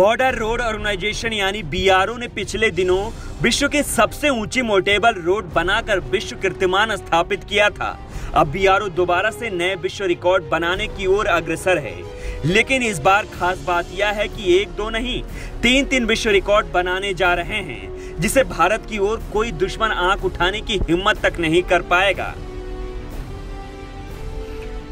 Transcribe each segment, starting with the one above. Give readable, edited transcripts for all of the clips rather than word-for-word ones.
Border road organisation यानी BRO ने पिछले दिनों विश्व की सबसे ऊंची मोटेबल रोड बनाकर विश्व कीर्तिमान स्थापित किया था। अब BRO दोबारा से नए विश्व रिकॉर्ड बनाने की ओर अग्रसर है, लेकिन इस बार खास बात यह है कि एक दो नहीं 3 विश्व रिकॉर्ड बनाने जा रहे हैं, जिसे भारत की ओर कोई दुश्मन आंख उठाने की हिम्मत तक नहीं कर पाएगा।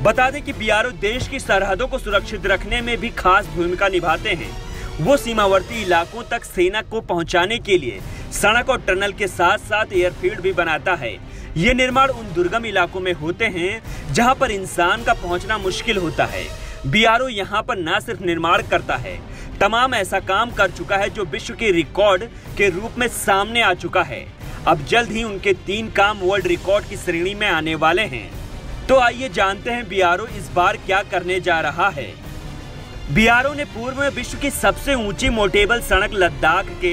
बता दें कि BRO देश की सरहदों को सुरक्षित रखने में भी खास भूमिका निभाते हैं। वो सीमावर्ती इलाकों तक सेना को पहुंचाने के लिए सड़क और टनल के साथ साथ एयरफील्ड भी बनाता है। ये निर्माण उन दुर्गम इलाकों में होते हैं जहां पर इंसान का पहुंचना मुश्किल होता है। BRO यहां पर न सिर्फ निर्माण करता है, तमाम ऐसा काम कर चुका है जो विश्व के रिकॉर्ड के रूप में सामने आ चुका है। अब जल्द ही उनके 3 काम वर्ल्ड रिकॉर्ड की श्रेणी में आने वाले हैं। तो आइए जानते हैं BRO इस बार क्या करने जा रहा है। BRO ने पूर्व में विश्व की सबसे ऊंची मोटेबल सड़क लद्दाख के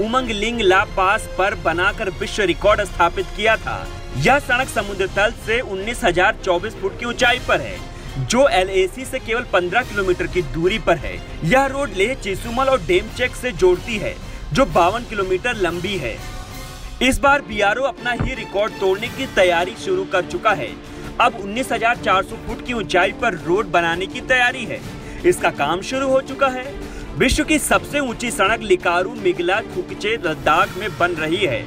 उमंग लिंग ला पास पर बनाकर विश्व रिकॉर्ड स्थापित किया था। यह सड़क समुद्र तल से 19,024 फुट की ऊंचाई पर है, जो LAC से केवल 15 किलोमीटर की दूरी पर है। यह रोड लेह चिसुमल और डेमचेक से जोड़ती है, जो 52 किलोमीटर लंबी है। इस बार BRO अपना ही रिकॉर्ड तोड़ने की तैयारी शुरू कर चुका है। अब 19,400 फुट की ऊंचाई पर रोड बनाने की तैयारी है। इसका काम शुरू हो चुका है। विश्व की सबसे ऊंची सड़क लिकारु मिगला थुकचे लद्दाख में बन रही है।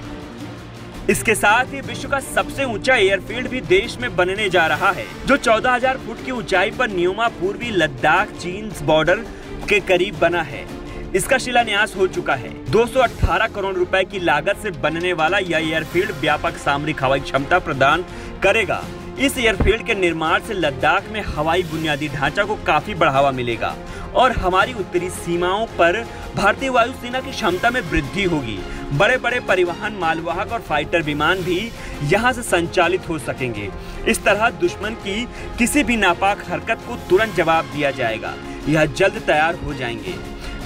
इसके साथ ही विश्व का सबसे ऊंचा एयरफील्ड भी देश में बनने जा रहा है, जो 14,000 फुट की ऊंचाई पर न्योमा पूर्वी लद्दाख चीन बॉर्डर के करीब बना है। इसका शिलान्यास हो चुका है। 218 करोड़ रुपए की लागत से बनने वाला यह एयरफील्ड व्यापक सामरिक हवाई क्षमता प्रदान करेगा। इस एयरफील्ड के निर्माण से लद्दाख में हवाई बुनियादी ढांचा को काफी बढ़ावा मिलेगा और हमारी उत्तरी सीमाओं पर भारतीय वायुसेना की क्षमता में वृद्धि होगी। बड़े बड़े परिवहन, मालवाहक और फाइटर विमान भी यहां से संचालित हो सकेंगे। इस तरह दुश्मन की किसी भी नापाक हरकत को तुरंत जवाब दिया जाएगा। यह जल्द तैयार हो जाएंगे।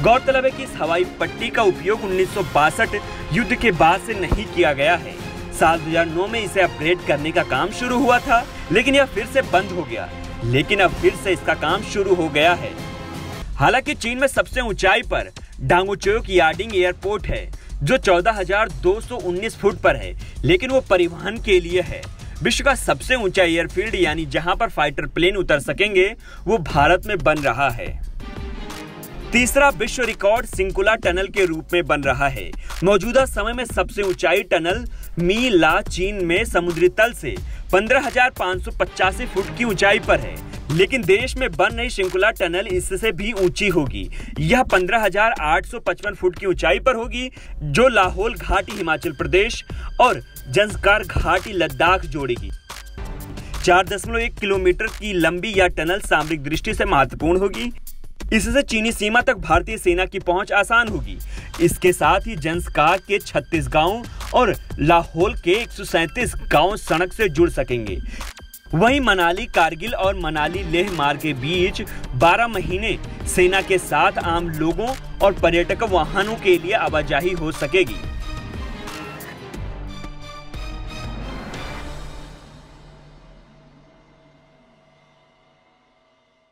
गौरतलब है कि इस हवाई पट्टी का उपयोग 1962 युद्ध के बाद से नहीं किया गया है। साल 2009 में इसे अपग्रेड करने का काम शुरू हुआ था, लेकिन यह फिर से बंद हो गया। लेकिन अब फिर से इसका काम शुरू हो गया है। हालांकि चीन में सबसे ऊंचाई पर डांगोचोक यार्डिंग एयरपोर्ट है, जो 14,219 फुट पर है, लेकिन वो परिवहन के लिए है। विश्व का सबसे ऊंचा एयरफील्ड यानी जहां पर फाइटर प्लेन उतर सकेंगे, वो भारत में बन रहा है। तीसरा विश्व रिकॉर्ड सिंकुला टनल के रूप में बन रहा है। मौजूदा समय में सबसे ऊंचाई टनल मी ला चीन में समुद्री तल से 15,585 फुट की ऊंचाई पर है, लेकिन देश में बन रही सिंकुला टनल इससे भी ऊंची होगी। यह 15,855 फुट की ऊंचाई पर होगी, जो लाहौल घाटी हिमाचल प्रदेश और जंस्कार घाटी लद्दाख जोड़ेगी। 4.1 किलोमीटर की लंबी यह टनल सामरिक दृष्टि से महत्वपूर्ण होगी। इससे चीनी सीमा तक भारतीय सेना की पहुंच आसान होगी। इसके साथ ही जंस्कार के 36 गांव और लाहौल के 137 गांव सड़क से जुड़ सकेंगे। वहीं मनाली कारगिल और मनाली लेह मार्ग के बीच 12 महीने सेना के साथ आम लोगों और पर्यटक वाहनों के लिए आवाजाही हो सकेगी।